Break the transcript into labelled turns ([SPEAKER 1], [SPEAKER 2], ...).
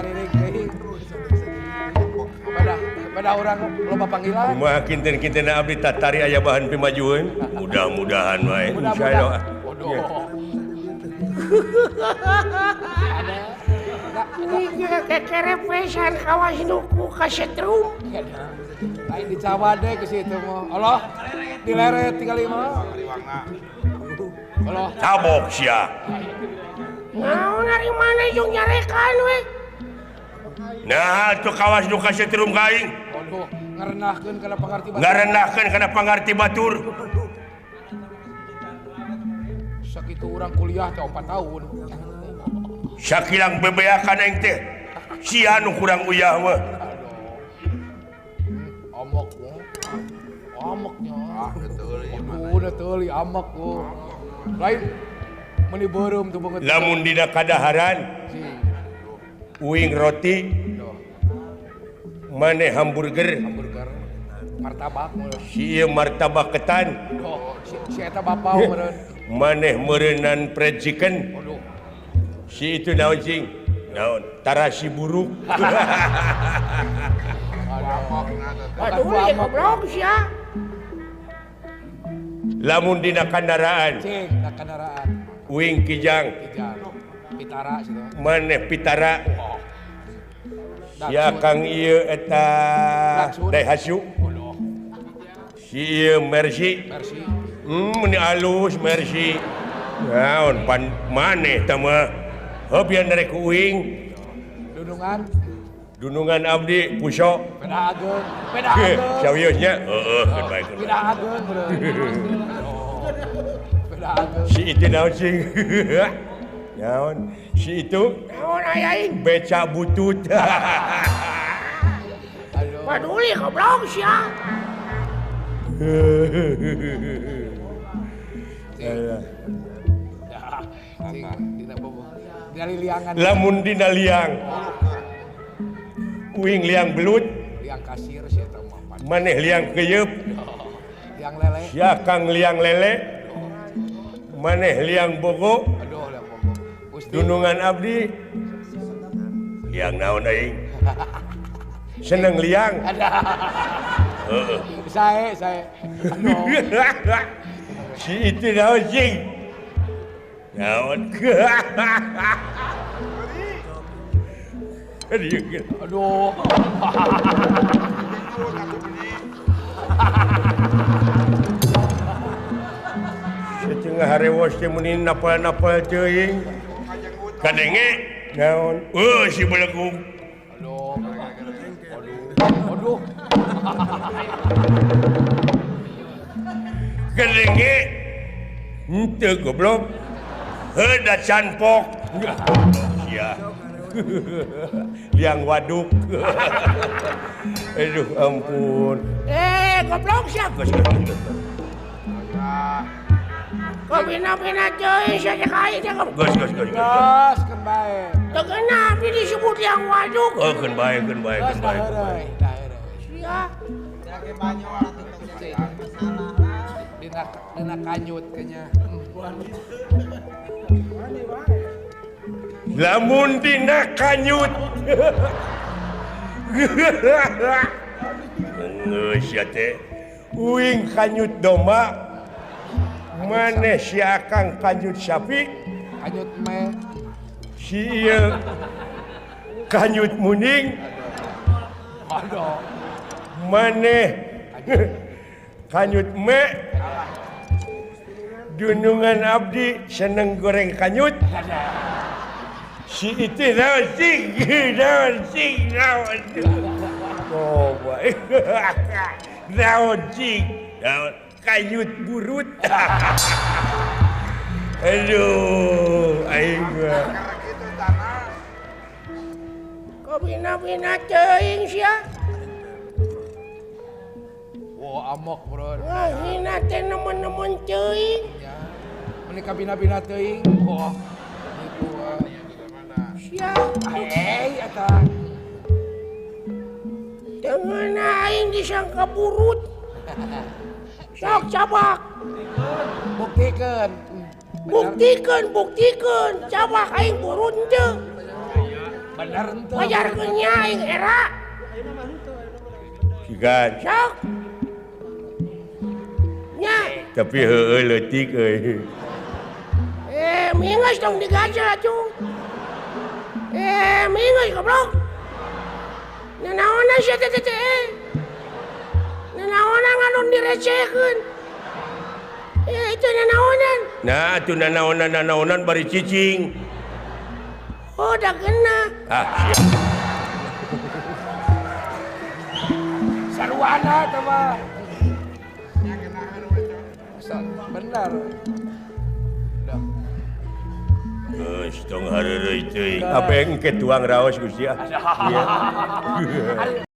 [SPEAKER 1] taririk deui. Pada orang loba panggilan.
[SPEAKER 2] Kumaha kinten-kinten abdi tatari aya bahan pimajueun. Mudah-mudahan wae. Insyaallah.
[SPEAKER 3] Kekere pesan kawas nuku ka setrum.
[SPEAKER 1] Lain dicawade ke situ mah. Allah dileret tinggal mah. Allah
[SPEAKER 2] cabok sia.
[SPEAKER 3] Naon dari mana jeung nyarekan we?
[SPEAKER 2] Nah, itu kawas nu ka setrum ka aing.
[SPEAKER 1] Aduh, ngarenahkeun kana pangarti batur.
[SPEAKER 2] Ngarenahkeun kana pangarti batur.
[SPEAKER 1] Sakitu urang kuliah teh 4 tahun.
[SPEAKER 2] Sakilang bebeakan aing teh. Sia nu kurang uyah mah.
[SPEAKER 1] Amok ya. Amoknya. Udah teuli amok ku. Lain meuni beureum tuh banget.
[SPEAKER 2] Lamun dina kadaharan uing roti maneh hamburger
[SPEAKER 1] martabak
[SPEAKER 2] si ieu martabak ketan
[SPEAKER 1] si eta bapau meureun
[SPEAKER 2] maneh meureunan fried chicken si itu naon cing naon tarasi buruk
[SPEAKER 3] Aduh, ya goblok sia.
[SPEAKER 2] lamun dina kendaraan
[SPEAKER 1] cing na kendaraan
[SPEAKER 2] uing kijang
[SPEAKER 1] pitara situ
[SPEAKER 2] maneh pitara sia kang ieu eta Daihatsu si ieu Mercy meuni alus Mercy naon pan maneh tah mah heupian rek uing dunungan abdi puso
[SPEAKER 1] peda ageung
[SPEAKER 2] sawiosnya keun bae
[SPEAKER 1] peda ageung peda ageung
[SPEAKER 2] si itu naon sing naon si itu
[SPEAKER 3] Naon ayain?
[SPEAKER 2] beca butut
[SPEAKER 3] Paduli goblok sia.
[SPEAKER 2] lamun dina liang uing liang belut
[SPEAKER 1] liang kasir sih eta mah
[SPEAKER 2] maneh liang keyeup
[SPEAKER 1] liang lele
[SPEAKER 2] sia kang liang lele maneh liang bogo
[SPEAKER 1] aduh liang bogo
[SPEAKER 2] dunungan abdi liang naon aing seneng liang heeh
[SPEAKER 1] saya
[SPEAKER 2] si itu naon sing naon
[SPEAKER 1] aduh
[SPEAKER 2] setengah harewos teh muni napal-napal teuing kadenge naon si belegung
[SPEAKER 1] aduh
[SPEAKER 2] kadenge henteu goblok heuda canpok sia liang waduk aduh ampun
[SPEAKER 3] Goblok sia. Kok bina-bina cuy, saya kaya jangan.
[SPEAKER 2] Gus.
[SPEAKER 1] kan bae.
[SPEAKER 3] Tak kenapa disebut yang waduk.
[SPEAKER 2] Oh, kan bae.
[SPEAKER 3] Sia.
[SPEAKER 1] Dina kanyut kayaknya.
[SPEAKER 2] Lamun dina kanyut. Geus ya teh. Uing kanyut domba. Maneh si Akang kanyut sapi.
[SPEAKER 1] Kanyut me.
[SPEAKER 2] Si ieu kanyut muning.
[SPEAKER 1] Aduh.
[SPEAKER 2] Maneh kanyut me. Dunungan abdi seneng goreng kanyut. Si itu naon sing. Oh, baik. Naon sing. Kanyut burut. Aduh, aing mah.
[SPEAKER 3] Kok bina-bina teuing sia.
[SPEAKER 1] Wah, amok, bro.
[SPEAKER 3] Wah, hina teh nemen-nemen teuing.
[SPEAKER 1] Ya. Menikah bina-bina teuing. Wah. Itu
[SPEAKER 3] Sia.
[SPEAKER 1] eta.
[SPEAKER 3] Dengan aing disangka burut. Sok cabak.
[SPEAKER 1] Buktikan.
[SPEAKER 3] Buktikan. Cabak aing burut teu.
[SPEAKER 1] Bener ente.
[SPEAKER 3] Wajarkeun nya aing era.
[SPEAKER 2] Sigan.
[SPEAKER 3] Sok. Nya.
[SPEAKER 2] Tapi heueuh leutik euy.
[SPEAKER 3] Mingus dong digajel atuh. Mingus goblok. Nanaonan sia teh teh. Nanaonan nganun direcehkeun. Itu nanaonan.
[SPEAKER 2] Nah, atuh nanaonan bari cicing.
[SPEAKER 3] Oh, udah kena.
[SPEAKER 2] Siap.
[SPEAKER 1] Sarwana teh mah. Benar.
[SPEAKER 2] Geus tong hareureuy teuing. Apa engke tuang raos Gusti ah. Iya.